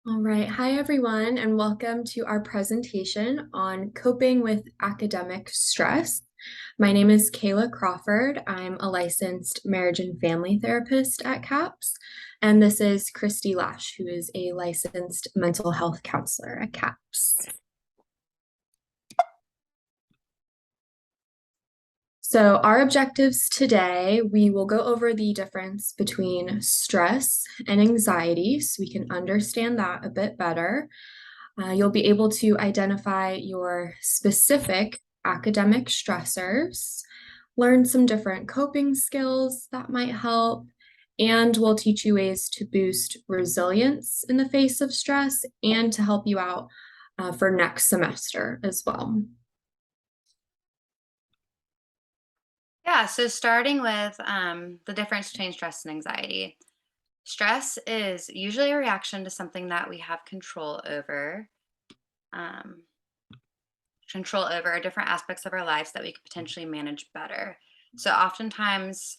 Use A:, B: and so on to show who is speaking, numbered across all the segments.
A: All right. Hi, everyone, and welcome to our presentation on coping with academic stress. My name is Kayla Crawford. I'm a licensed marriage and family therapist at CAPS. And this is Christy Lash, who is a licensed mental health counselor at CAPS. So, our objectives today, we will go over the difference between stress and anxiety so we can understand that a bit better. You'll be able to identify your specific academic stressors, learn some different coping skills that might help, and we'll teach you ways to boost resilience in the face of stress and to help you out for next semester as well.
B: Yeah, so starting with the difference between stress and anxiety. Stress is usually a reaction to something that we have um, control over different aspects of our lives that we could potentially manage better. So oftentimes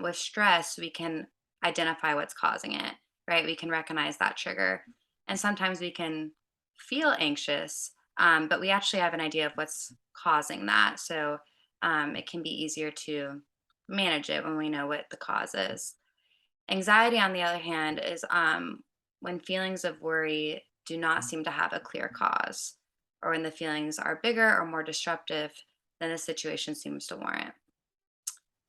B: with stress, we can identify what's causing it, right? We can recognize that trigger. And sometimes we can feel anxious, but we actually have an idea of what's causing that. So it can be easier to manage it when we know what the cause is. Anxiety, on the other hand, is when feelings of worry do not seem to have a clear cause, or when the feelings are bigger or more disruptive than the situation seems to warrant.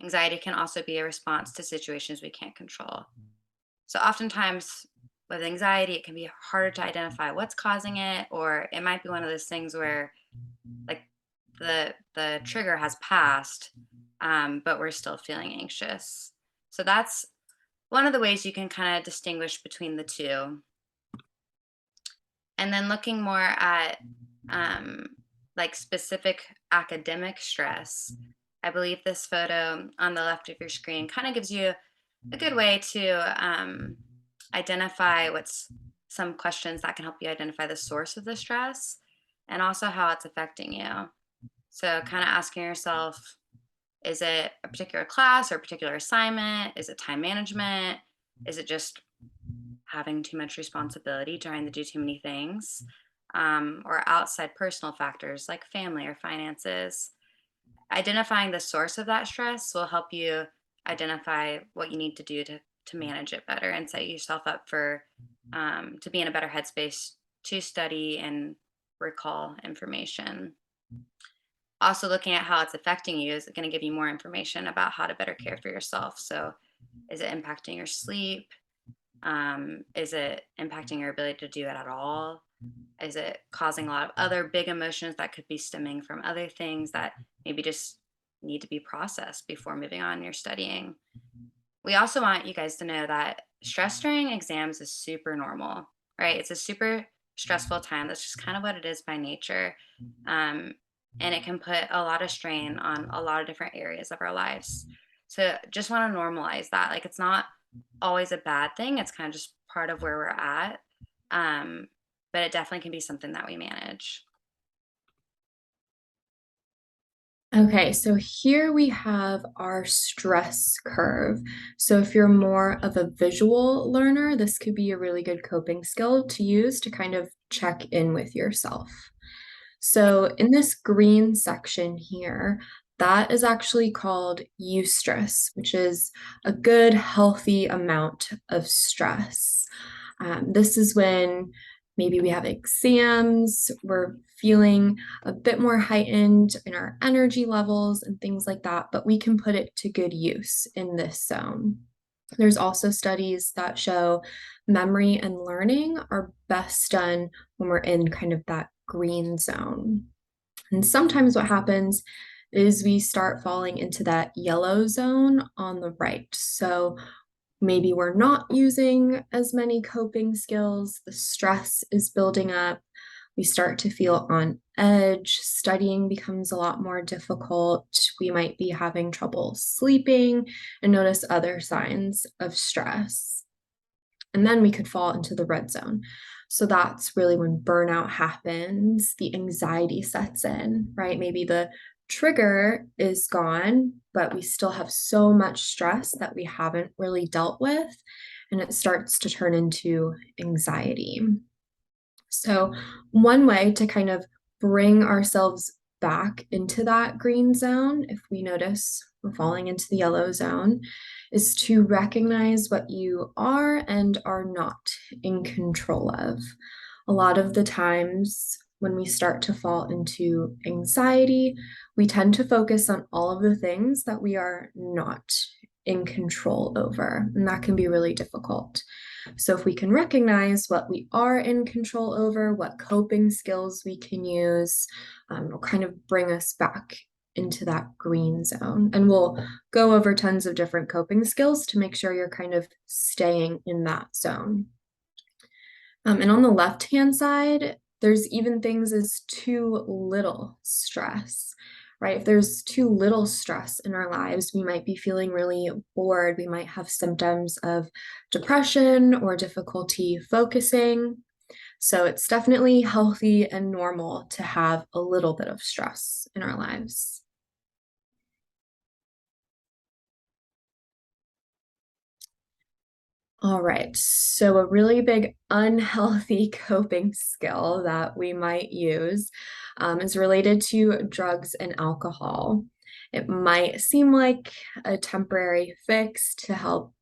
B: Anxiety can also be a response to situations we can't control. So, oftentimes with anxiety, it can be harder to identify what's causing it, or it might be one of those things where, like, the trigger has passed, but we're still feeling anxious. So that's one of the ways you can kind of distinguish between the two. And then looking more at um, like specific academic stress, I believe this photo on the left of your screen kind of gives you a good way to identify what's some questions that can help you identify the source of the stress and also how it's affecting you. So, kind of asking yourself, is it a particular class or a particular assignment? Is it time management? Is it just having too much responsibility, trying to do too many things, or outside personal factors like family or finances? Identifying the source of that stress will help you identify what you need to do to manage it better and set yourself up for to be in a better headspace to study and recall information. Also, looking at how it's affecting you is going to give you more information about how to better care for yourself. So, is it impacting your sleep? Is it impacting your ability to do it at all? Is it causing a lot of other big emotions that could be stemming from other things that maybe just need to be processed before moving on in your studying? We also want you guys to know that stress during exams is super normal, right? It's a super stressful time. That's just kind of what it is by nature. Um, and it can put a lot of strain on a lot of different areas of our lives. So just want to normalize that. Like it's not always a bad thing. It's kind of just part of where we're at. Um, but it definitely can be something that we manage.
A: Okay, so here we have our stress curve. So if you're more of a visual learner, this could be a really good coping skill to use to kind of check in with yourself. So in this green section here, that is actually called eustress, which is a good, healthy amount of stress. This is when maybe we have exams, we're feeling a bit more heightened in our energy levels and things like that, but we can put it to good use in this zone. There's also studies that show memory and learning are best done when we're in kind of that green zone. And sometimes what happens is we start falling into that yellow zone on the right. So maybe we're not using as many coping skills, the stress is building up, we start to feel on edge, studying becomes a lot more difficult, we might be having trouble sleeping, and notice other signs of stress. And then we could fall into the red zone. So that's really when burnout happens, the anxiety sets in, right? Maybe the trigger is gone, but we still have so much stress that we haven't really dealt with. and it starts to turn into anxiety. So, one way to kind of bring ourselves back into that green zone, if we notice we're falling into the yellow zone, is to recognize what you are and are not in control of. A lot of the times when we start to fall into anxiety, we tend to focus on all of the things that we are not in control over, and that can be really difficult. So, if we can recognize what we are in control over, what coping skills we can use, it'll kind of bring us back into that green zone. And we'll go over tons of different coping skills to make sure you're kind of staying in that zone. And on the left hand side, there's even things as too little stress, right? If there's too little stress in our lives, we might be feeling really bored. We might have symptoms of depression or difficulty focusing. So it's definitely healthy and normal to have a little bit of stress in our lives. All right. So, a really big unhealthy coping skill that we might use is related to drugs and alcohol. It might seem like a temporary fix to help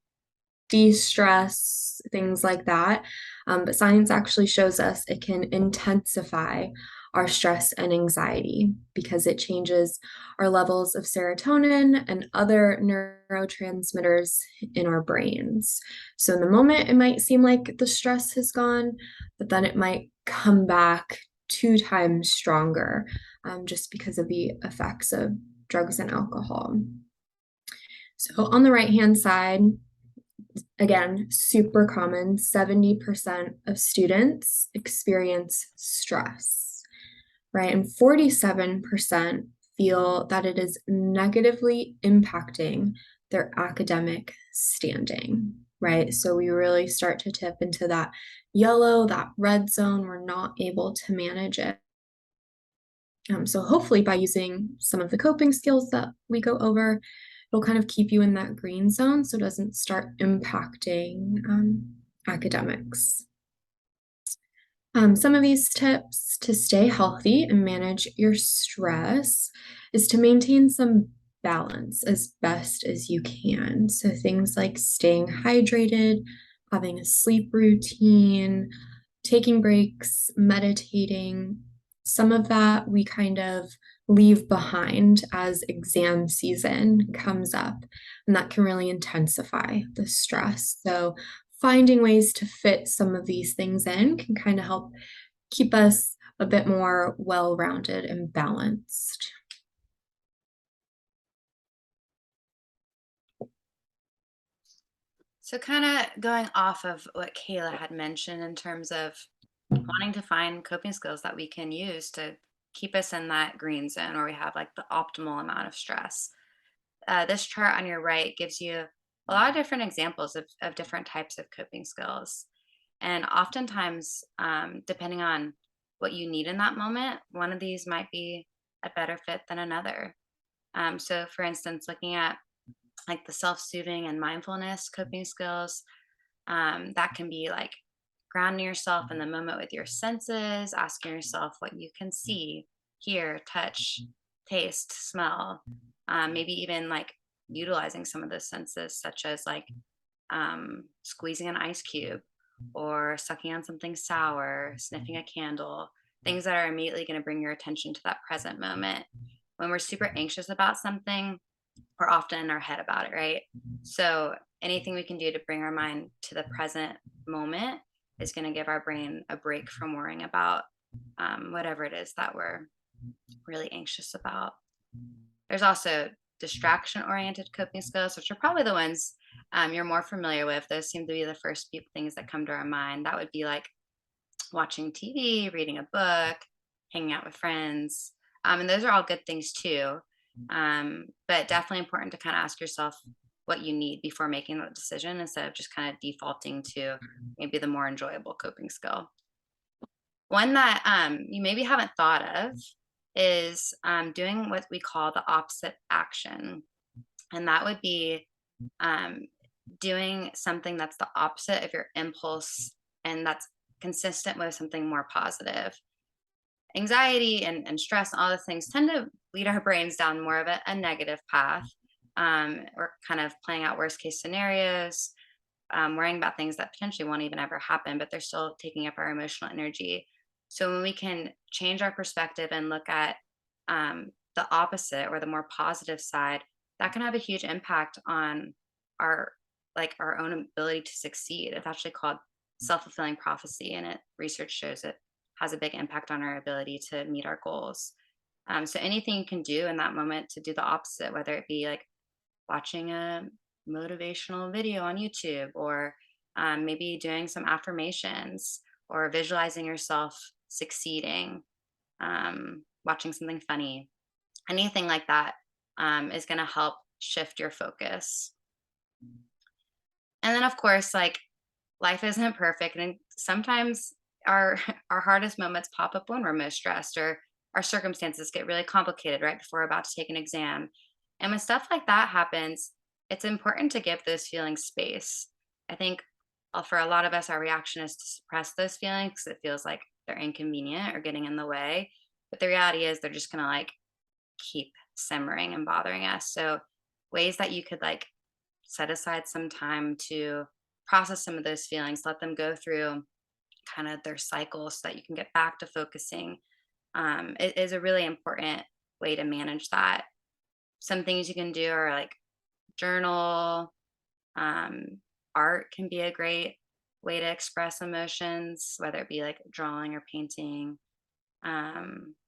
A: de stress, things like that. But science actually shows us it can intensify our stress and anxiety because it changes our levels of serotonin and other neurotransmitters in our brains. So, in the moment, it might seem like the stress has gone, but then it might come back 2 times stronger just because of the effects of drugs and alcohol. So, on the right hand side, again, super common, 70% of students experience stress, right? And 47% feel that it is negatively impacting their academic standing, right? So we really start to tip into that yellow, that red zone. We're not able to manage it. So hopefully by using some of the coping skills that we go over, it'll kind of keep you in that green zone so it doesn't start impacting academics. Some of these tips to stay healthy and manage your stress is to maintain some balance as best as you can. So things like staying hydrated, having a sleep routine, taking breaks, meditating, some of that we kind of leave behind as exam season comes up, and that can really intensify the stress. So, finding ways to fit some of these things in can kind of help keep us a bit more well rounded and balanced.
B: So, kind of going off of what Kayla had mentioned in terms of wanting to find coping skills that we can use to keep us in that green zone where we have like the optimal amount of stress. This chart on your right gives you a lot of different examples of different types of coping skills. And oftentimes, depending on what you need in that moment, one of these might be a better fit than another. So, for instance, looking at like the self soothing and mindfulness coping skills, that can be like grounding yourself in the moment with your senses, asking yourself what you can see, hear, touch, taste, smell, maybe even like utilizing some of those senses, such as like squeezing an ice cube or sucking on something sour, sniffing a candle, things that are immediately going to bring your attention to that present moment. When we're super anxious about something, we're often in our head about it, right? So anything we can do to bring our mind to the present moment is going to give our brain a break from worrying about whatever it is that we're really anxious about. There's also distraction oriented coping skills, which are probably the ones you're more familiar with. Those seem to be the first few things that come to our mind. That would be like watching TV, reading a book, hanging out with friends. And those are all good things too. But definitely important to kind of ask yourself what you need before making that decision instead of just kind of defaulting to maybe the more enjoyable coping skill. One that you maybe haven't thought of is doing what we call the opposite action. And that would be um, doing something that's the opposite of your impulse and that's consistent with something more positive. Anxiety and stress, all the things tend to lead our brains down more of a negative path. We're kind of playing out worst case scenarios, worrying about things that potentially won't even ever happen, but they're still taking up our emotional energy. So when we can change our perspective and look at the opposite or the more positive side, that can have a huge impact on our our own ability to succeed. It's actually called self-fulfilling prophecy, and it research shows it has a big impact on our ability to meet our goals. So anything you can do in that moment to do the opposite, whether it be like watching a motivational video on YouTube, or maybe doing some affirmations, or visualizing yourself succeeding, watching something funny, anything like that is going to help shift your focus. And then, of course, like life isn't perfect, and sometimes our our hardest moments pop up when we're most stressed, or our circumstances get really complicated right before we're about to take an exam. And when stuff like that happens, it's important to give those feelings space. I think for a lot of us, our reaction is to suppress those feelings because it feels like they're inconvenient or getting in the way. But the reality is they're just gonna like keep simmering and bothering us. So ways that you could like set aside some time to process some of those feelings, let them go through kind of their cycle so that you can get back to focusing. It is a really important way to manage that. Some things you can do are like journal, um, art can be a great way to express emotions, whether it be like drawing or painting.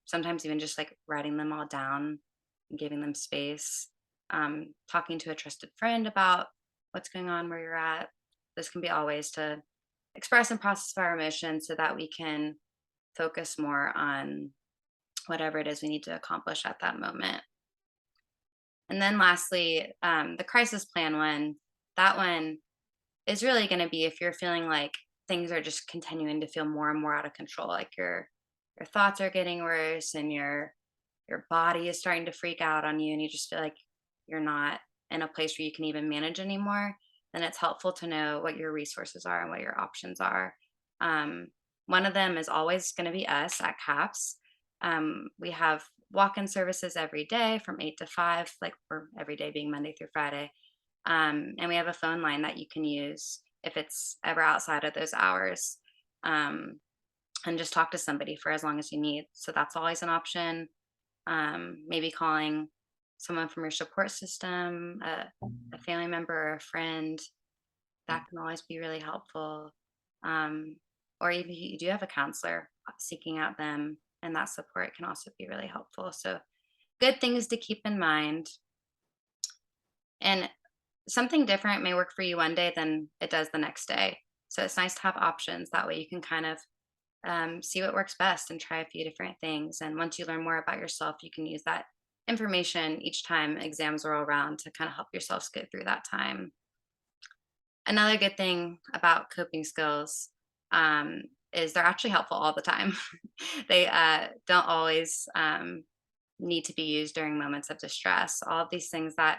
B: Sometimes even just like writing them all down and giving them space. Talking to a trusted friend about what's going on where you're at. This can be all ways to express and process our emotions so that we can focus more on whatever it is we need to accomplish at that moment. And then lastly, the crisis plan one, that one is really going to be if you're feeling like things are just continuing to feel more and more out of control, like your thoughts are getting worse and your body is starting to freak out on you, and you just feel like you're not in a place where you can even manage anymore, then it's helpful to know what your resources are and what your options are. Um, One of them is always going to be us at CAPS. We have walk-in services every day from 8 to 5, like for every day being Monday through Friday. And we have a phone line that you can use if it's ever outside of those hours, um, and just talk to somebody for as long as you need. So that's always an option. Maybe calling someone from your support system, a family member or a friend, that can always be really helpful. Um, or even if you do have a counselor, seeking out them and that support can also be really helpful. So, good things to keep in mind. And something different may work for you one day than it does the next day. So, it's nice to have options. That way, you can kind of see what works best and try a few different things. And once you learn more about yourself, you can use that information each time exams roll around to kind of help yourself get through that time. Another good thing about coping skills um, is they're actually helpful all the time. They don't always need to be used during moments of distress. All of these things that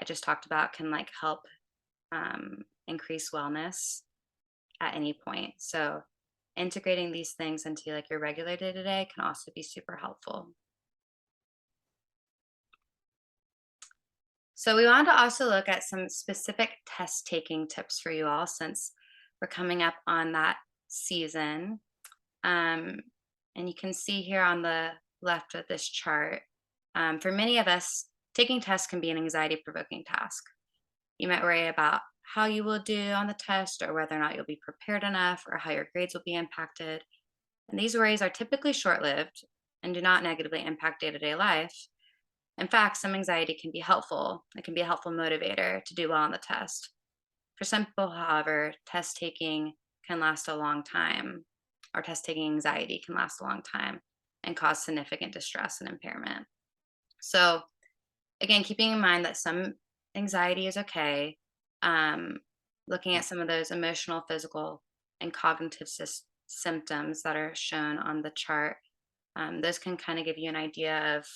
B: I just talked about can like help increase wellness at any point. So integrating these things into like your regular day to day can also be super helpful. So we wanted to also look at some specific test taking tips for you all since we're coming up on that season. Um, and you can see here on the left of this chart, for many of us, taking tests can be an anxiety provoking task. You might worry about how you will do on the test, or whether or not you'll be prepared enough, or how your grades will be impacted. And these worries are typically short lived and do not negatively impact day to day life. In fact, some anxiety can be helpful. It can be a helpful motivator to do well on the test. For some people, however, test taking can last a long time, or test taking anxiety can last a long time and cause significant distress and impairment. So, again, keeping in mind that some anxiety is okay, um, looking at some of those emotional, physical, and cognitive symptoms that are shown on the chart, those can kind of give you an idea of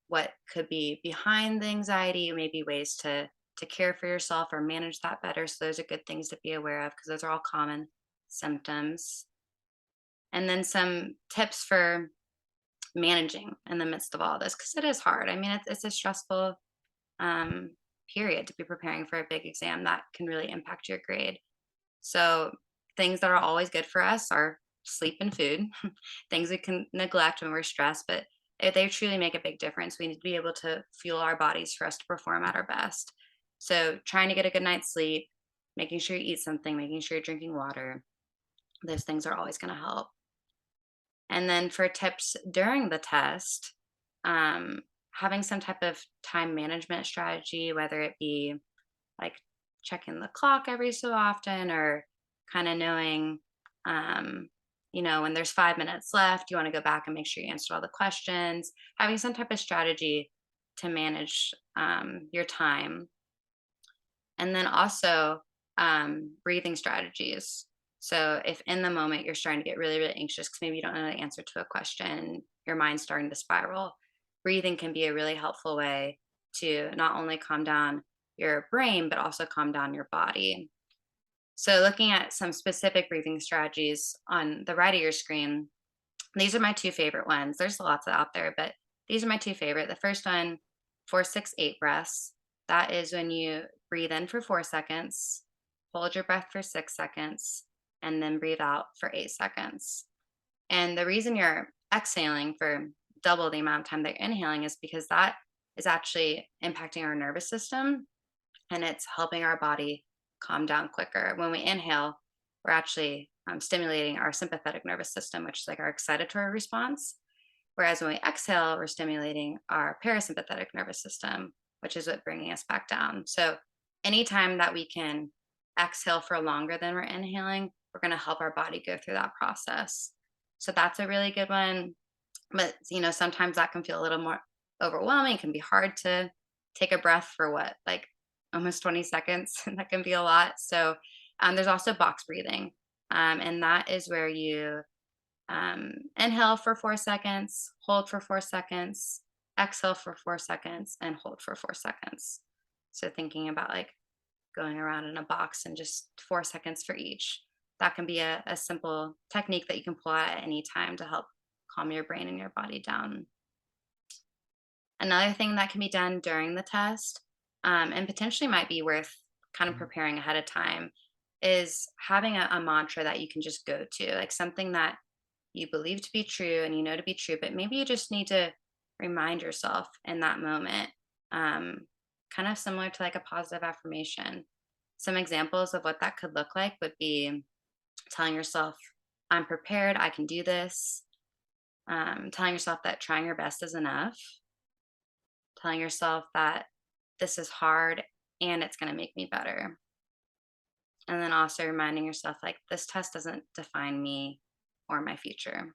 B: what could be behind the anxiety, maybe ways to to care for yourself or manage that better. So those are good things to be aware of because those are all common symptoms. And then some tips for managing in the midst of all this because it is hard. I mean, it's a stressful um, period to be preparing for a big exam that can really impact your grade. So things that are always good for us are sleep and food, things we can neglect when we're stressed, but they truly make a big difference. We need to be able to fuel our bodies for us to perform at our best. So trying to get a good night's sleep, making sure you eat something, making sure you're drinking water, those things are always going to help. And then for tips during the test, um, having some type of time management strategy, whether it be like checking the clock every so often or kind of knowing, um, when there's 5 minutes left, you want to go back and make sure you answer all the questions, having some type of strategy to manage your time. And then also breathing strategies. So if in the moment you're starting to get really, really anxious because maybe you don't know the answer to a question, your mind's starting to spiral, breathing can be a really helpful way to not only calm down your brain, but also calm down your body. So looking at some specific breathing strategies on the right of your screen, these are my two favorite ones. There's lots out there, but these are my two favorite. The first one, 4-6-8 breaths. That is when you breathe in for 4 seconds, hold your breath for 6 seconds, and then breathe out for 8 seconds. And the reason you're exhaling for double the amount of time that you're inhaling is because that is actually impacting our nervous system and it's helping our body calm down quicker. When we inhale, we're actually stimulating our sympathetic nervous system, which is like our excitatory response. Whereas when we exhale, we're stimulating our parasympathetic nervous system, which is what bringing us back down. So anytime that we can exhale for longer than we're inhaling, we're going to help our body go through that process. So that's a really good one. But sometimes that can feel a little more overwhelming. It can be hard to take a breath for what, like almost 20 seconds. That can be a lot. So there's also box breathing. And that is where you inhale for 4 seconds, hold for 4 seconds, exhale for 4 seconds, and hold for 4 seconds. So thinking about like going around in a box and just 4 seconds for each. That can be a simple technique that you can pull out at any time to help calm your brain and your body down. Another thing that can be done during the test, and potentially might be worth kind of preparing ahead of time, is having a mantra that you can just go to, like something that you believe to be true and you know to be true, but maybe you just need to remind yourself in that moment, kind of similar to like a positive affirmation. Some examples of what that could look like would be telling yourself, I'm prepared, I can do this. Telling yourself that trying your best is enough. Telling yourself that this is hard and it's going to make me better. And then also reminding yourself, like, this test doesn't define me or my future.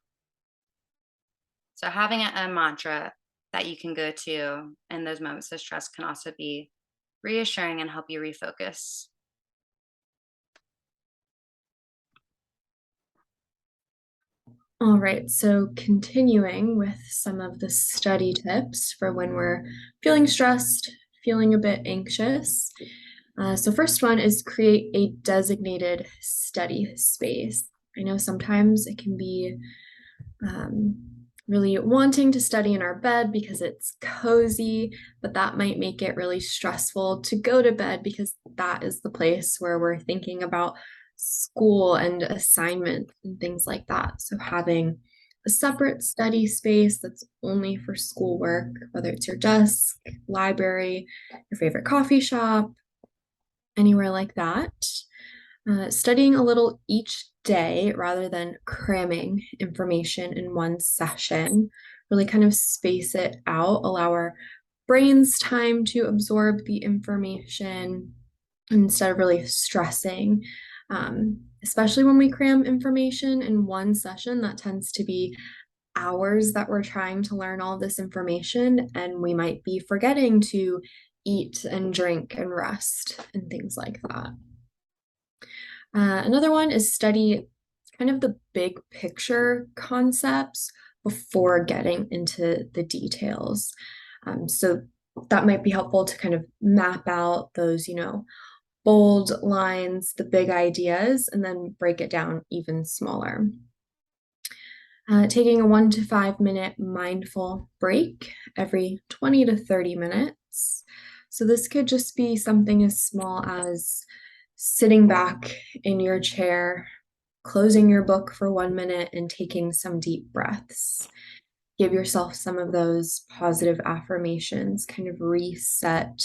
B: So having a mantra that you can go to in those moments of stress can also be reassuring and help you refocus.
A: All right, so continuing with some of the study tips for when we're feeling stressed, feeling a bit anxious. So first one is create a designated study space. I know sometimes it can be um, really wanting to study in our bed because it's cozy, but that might make it really stressful to go to bed because that is the place where we're thinking about school and assignments and things like that. So having a separate study space that's only for schoolwork, whether it's your desk, library, your favorite coffee shop, anywhere like that. Studying a little each day rather than cramming information in one session, really kind of space it out, allow our brains time to absorb the information instead of really stressing. Especially when we cram information in one session, that tends to be hours that we're trying to learn all this information, and we might be forgetting to eat and drink and rest and things like that. Another one is study kind of the big picture concepts before getting into the details. So that might be helpful to kind of map out those, bold lines, the big ideas, and then break it down even smaller. Taking a 1 to 5 minute mindful break every 20 to 30 minutes. So, this could just be something as small as sitting back in your chair, closing your book for 1 minute, and taking some deep breaths. Give yourself some of those positive affirmations, kind of reset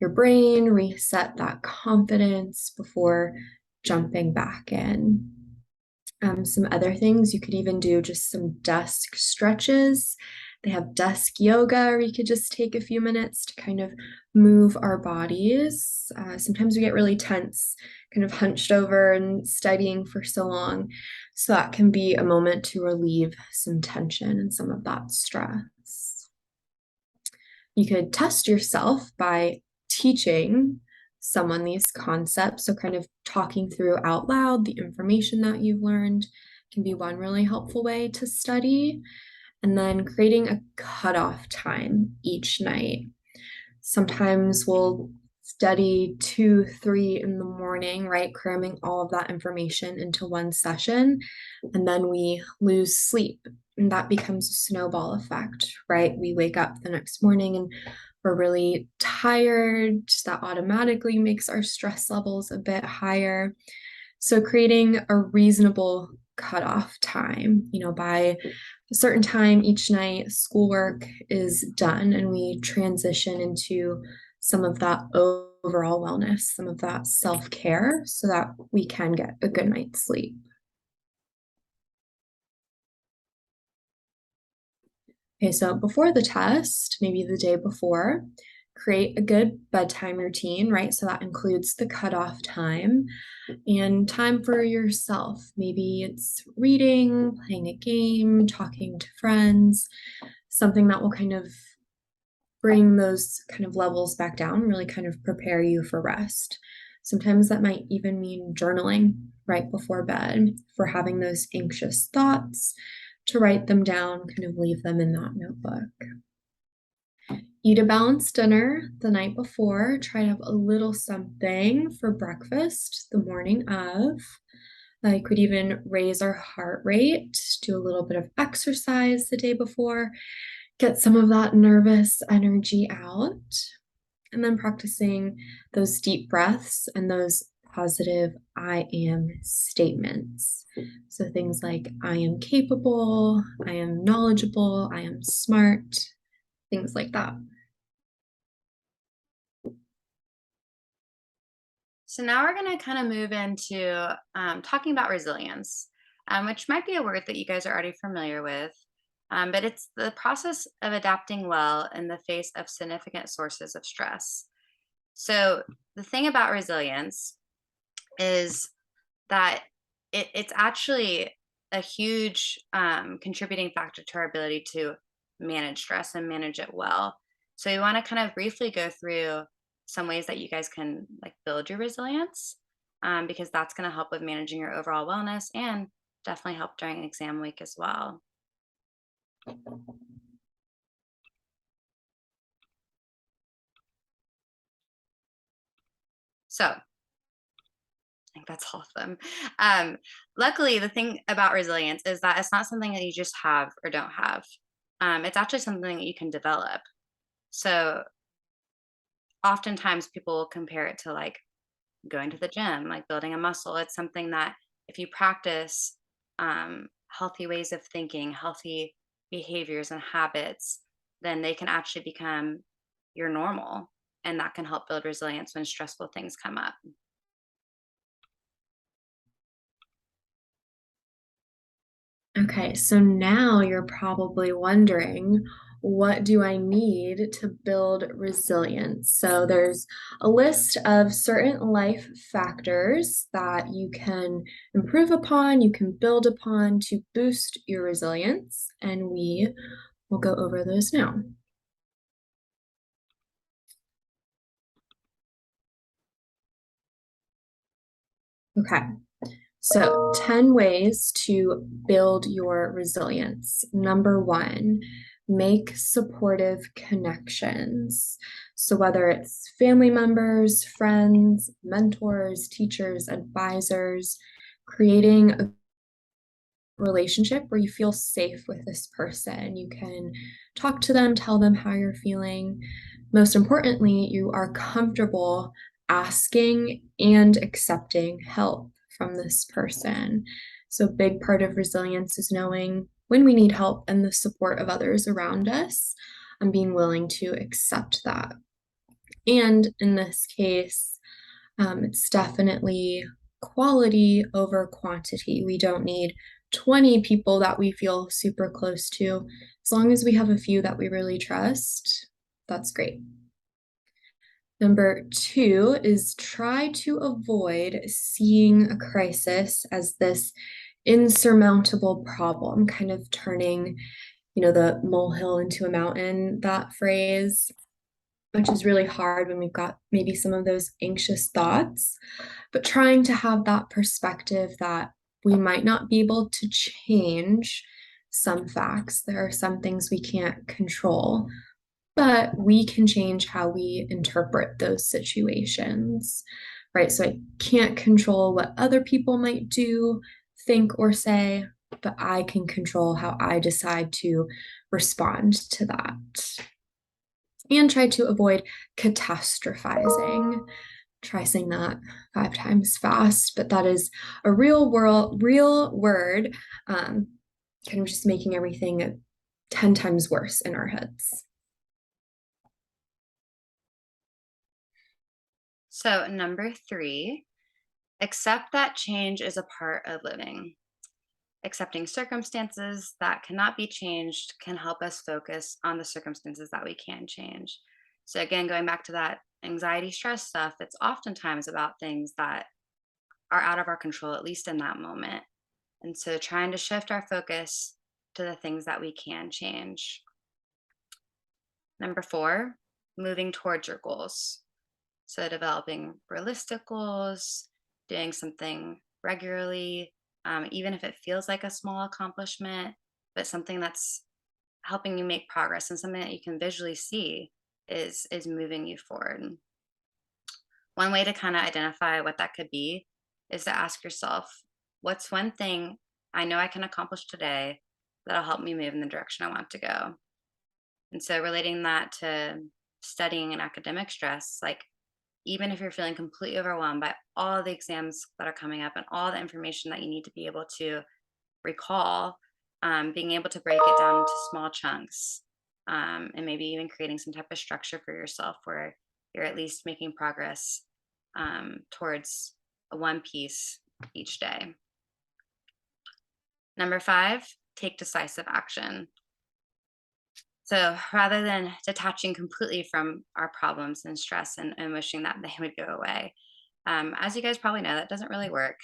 A: your brain, reset that confidence before jumping back in. Some other things you could even do just some desk stretches. They have desk yoga, or you could just take a few minutes to kind of move our bodies. Sometimes we get really tense, kind of hunched over and studying for so long. So that can be a moment to relieve some tension and some of that stress. You could test yourself by teaching someone these concepts. So, kind of talking through out loud the information that you've learned can be one really helpful way to study. And then creating a cutoff time each night. Sometimes we'll study 2, 3 in the morning, right? Cramming all of that information into one session, and then we lose sleep. And that becomes a snowball effect, right? We wake up the next morning and we're really tired. That automatically makes our stress levels a bit higher. So, creating a reasonable cutoff time, by a certain time each night, schoolwork is done, and we transition into some of that overall wellness, some of that self care, so that we can get a good night's sleep. Okay, so before the test, maybe the day before, create a good bedtime routine, right? So that includes the cutoff time and time for yourself. Maybe it's reading, playing a game, talking to friends, something that will kind of bring those kind of levels back down, really kind of prepare you for rest. Sometimes that might even mean journaling right before bed for having those anxious thoughts, to write them down, kind of leave them in that notebook. Eat a balanced dinner the night before. Try to have a little something for breakfast the morning of. I could even raise our heart rate, do a little bit of exercise the day before, get some of that nervous energy out, and then practicing those deep breaths and those positive I am statements. So things like I am capable, I am knowledgeable, I am smart, things like that.
B: So now we're going to kind of move into talking about resilience, which might be a word that you guys are already familiar with, but it's the process of adapting well in the face of significant sources of stress. So the thing about resilience is that it's actually a huge contributing factor to our ability to manage stress and manage it well. So we want to kind of briefly go through some ways that you guys can like build your resilience, because that's going to help with managing your overall wellness and definitely help during exam week as well. So I think that's all of them. Um, Luckily, the thing about resilience is that it's not something that you just have or don't have. It's actually something that you can develop. So oftentimes people will compare it to like going to the gym, like building a muscle. It's something that if you practice healthy ways of thinking, healthy behaviors and habits, then they can actually become your normal. And that can help build resilience when stressful things come up.
A: Okay, so now you're probably wondering, what do I need to build resilience? So there's a list of certain life factors that you can improve upon, you can build upon to boost your resilience, and we will go over those now. Okay, so 10 ways to build your resilience. Number one, Make supportive connections. So, whether it's family members, friends, mentors, teachers, advisors, creating a relationship where you feel safe with this person. You can talk to them, tell them how you're feeling. Most importantly, you are comfortable asking and accepting help from this person. So, a big part of resilience is knowing when we need help and the support of others around us and being willing to accept that. And in this case, it's definitely quality over quantity. We don't need 20 people that we feel super close to. As long as we have a few that we really trust, that's great. Number two is try to avoid seeing a crisis as this insurmountable problem, kind of turning, the molehill into a mountain, that phrase, which is really hard when we've got maybe some of those anxious thoughts, but trying to have that perspective that we might not be able to change some facts. There are some things we can't control, but we can change how we interpret those situations, right? So I can't control what other people might do, think, or say, but I can control how I decide to respond to that. And try to avoid catastrophizing. Try saying that 5 times fast, but that is a real word, kind of just making everything 10 times worse in our heads.
B: So, number three, accept that change is a part of living. Accepting circumstances that cannot be changed can help us focus on the circumstances that we can change. So, again, going back to that anxiety, stress stuff, it's oftentimes about things that are out of our control, at least in that moment. And so, trying to shift our focus to the things that we can change. Number four, moving towards your goals. So, developing realistic goals, doing something regularly, even if it feels like a small accomplishment, but something that's helping you make progress and something that you can visually see is moving you forward. One way to kind of identify what that could be is to ask yourself, what's one thing I know I can accomplish today that'll help me move in the direction I want to go? And so relating that to studying and academic stress, like even if you're feeling completely overwhelmed by all the exams that are coming up and all the information that you need to be able to recall, being able to break it down into small chunks, and maybe even creating some type of structure for yourself where you're at least making progress towards a one piece each day. Number five, take decisive action. So rather than detaching completely from our problems and stress and wishing that they would go away, as you guys probably know, that doesn't really work,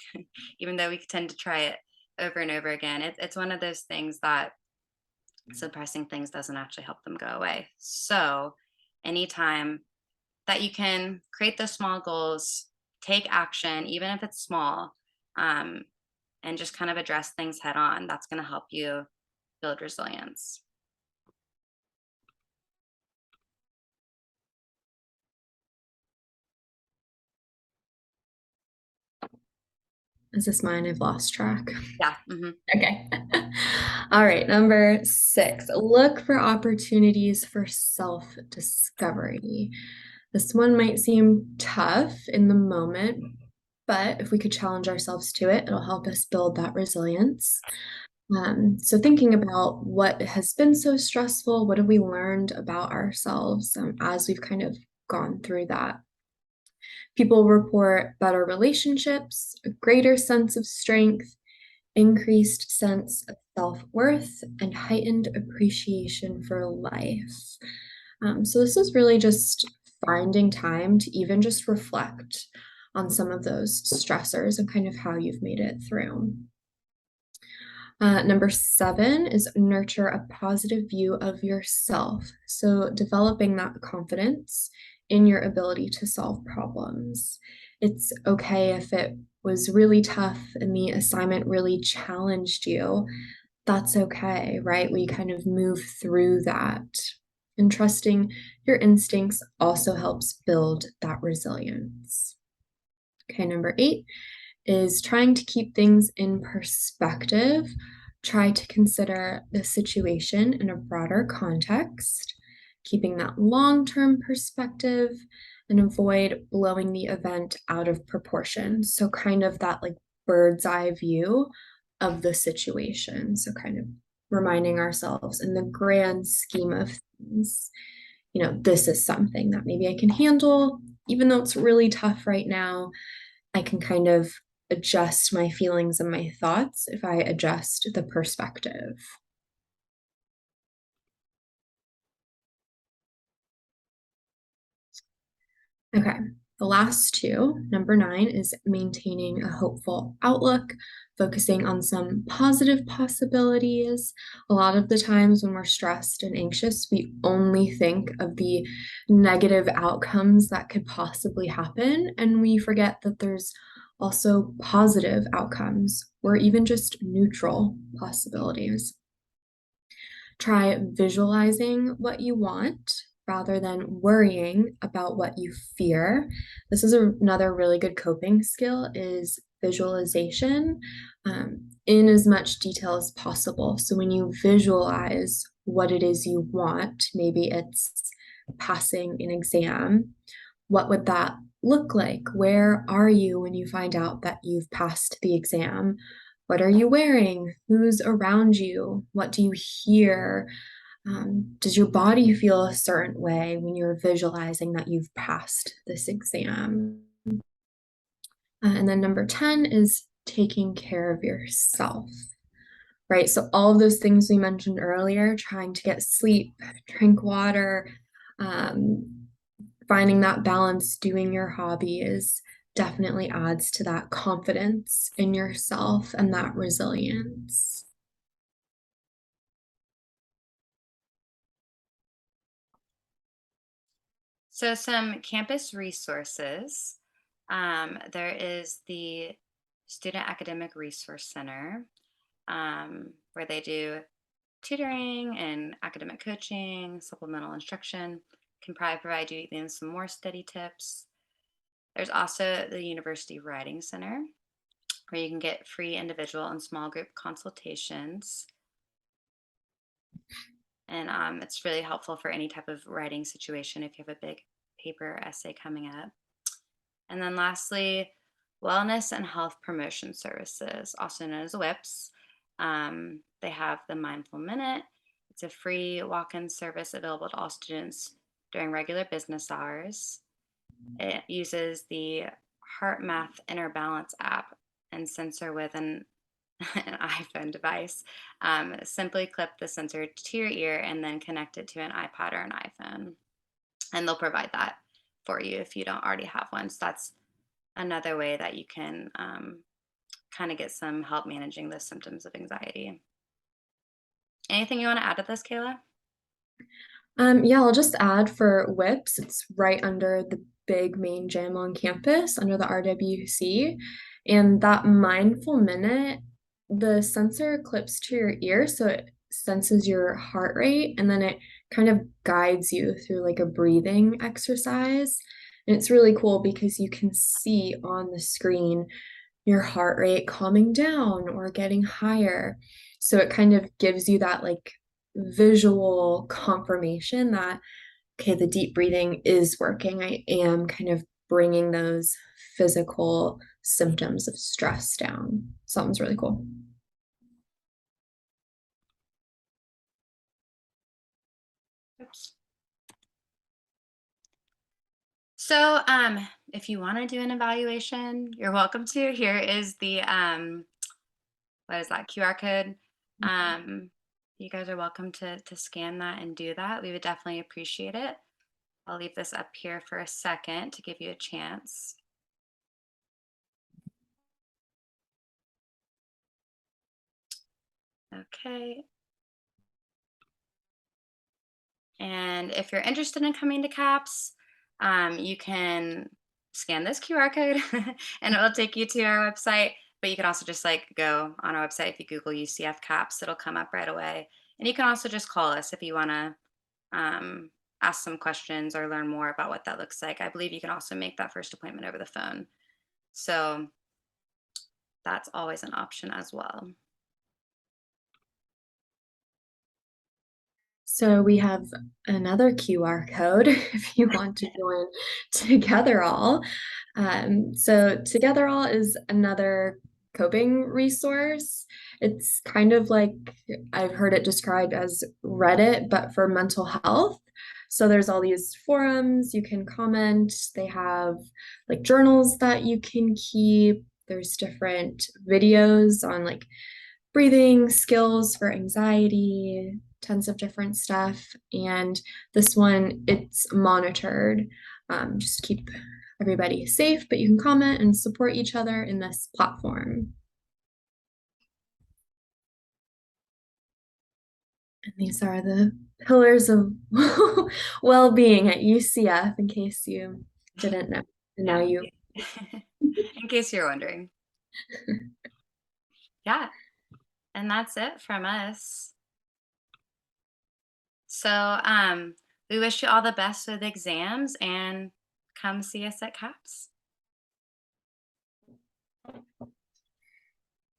B: even though we tend to try it over and over again. It's one of those things that suppressing things doesn't actually help them go away. So, anytime that you can create those small goals, take action, even if it's small, um, and just kind of address things head on, that's going to help you build resilience.
A: Is this mine? I've lost track.
B: Yeah. Hmm.
A: Okay. All right. Number six, look for opportunities for self-discovery. This one might seem tough in the moment, but if we could challenge ourselves to it, it'll help us build that resilience. So thinking about what has been so stressful, what have we learned about ourselves as we've kind of gone through that? People report better relationships, a greater sense of strength, increased sense of self-worth, and heightened appreciation for life. So this is really just finding time to even just reflect on some of those stressors and kind of how you've made it through. Number seven is nurture a positive view of yourself. So, developing that confidence in your ability to solve problems. It's okay if it was really tough and the assignment really challenged you. that's okay, right? We kind of move through that. And trusting your instincts also helps build that resilience. Okay, number 8 is trying to keep things in perspective. Try to consider the situation in a broader context, keeping that long term perspective, and avoid blowing the event out of proportion. So, kind of that like bird's eye view of the situation. So, kind of reminding ourselves in the grand scheme of things, this is something that maybe I can handle, even though it's really tough right now. I can kind of adjust my feelings and my thoughts if I adjust the perspective. Okay, the last two, number 9, is maintaining a hopeful outlook, focusing on some positive possibilities. A lot of the times when we're stressed and anxious, we only think of the negative outcomes that could possibly happen, and we forget that there's also positive outcomes or even just neutral possibilities. Try visualizing what you want rather than worrying about what you fear. This is another really good coping skill is visualization in as much detail as possible. So when you visualize what it is you want, maybe it's passing an exam, what would that look like? Where are you when you find out that you've passed the exam? What are you wearing? Who's around you? What do you hear? Does your body feel a certain way when you're visualizing that you've passed this exam? And then number 10 is taking care of yourself, right? So, all of those things we mentioned earlier, trying to get sleep, drink water, um, finding that balance, doing your hobbies definitely adds to that confidence in yourself and that resilience.
B: So, some campus resources. There is the Student Academic Resource Center, where they do tutoring and academic coaching, supplemental instruction, can probably provide you even some more study tips. There's also the University Writing Center, where you can get free individual and small group consultations. And it's really helpful for any type of writing situation if you have a big paper or essay coming up. And then lastly, Wellness and Health Promotion Services, also known as WIPS. They have the Mindful Minute. It's a free walk in service available to all students during regular business hours. It uses the HeartMath Inner Balance app and sensor with an iPhone device. Simply clip the sensor to your ear and then connect it to an iPad or an iPhone. And they'll provide that for you if you don't already have one. So that's another way that you can kind of get some help managing the symptoms of anxiety. Anything you want to add to this, Kayla?
A: Yeah, I'll just add for WIPS, it's right under the big main gym on campus, under the RWC. And that mindful minute, the sensor clips to your ear, so it senses your heart rate, and then it kind of guides you through like a breathing exercise. And it's really cool because you can see on the screen your heart rate calming down or getting higher. So it kind of gives you that like visual confirmation that, okay, the deep breathing is working. I am kind of bringing those physical symptoms of stress down. Sounds really cool.
B: Oops. So, if you want to do an evaluation, you're welcome to. Here is the what is that QR code? Um, you guys are welcome to scan that and do that. We would definitely appreciate it. I'll leave this up here for a second to give you a chance. Okay. And if you're interested in coming to CAPS, you can scan this QR code and it will take you to our website. But you can also just like go on our website. If you Google UCF CAPS, it'll come up right away. And you can also just call us if you want to um, ask some questions or learn more about what that looks like. I believe you can also make that first appointment over the phone. So that's always an option as well.
A: So we have another QR code if you want to join Together All. So Together All is another coping resource. It's kind of like I've heard it described as Reddit, but for mental health. So there's all these forums you can comment. They have like journals that you can keep. There's different videos on like breathing skills for anxiety, tons of different stuff. And this one, it's monitored. Just keep everybody safe, but you can comment and support each other in this platform. And these are the pillars of well-being at UCF, in case you didn't know. And now
B: Yeah.
A: you.
B: In case you're wondering. Yeah. And that's it from us. So we wish you all the best with exams and come see us at CAPS.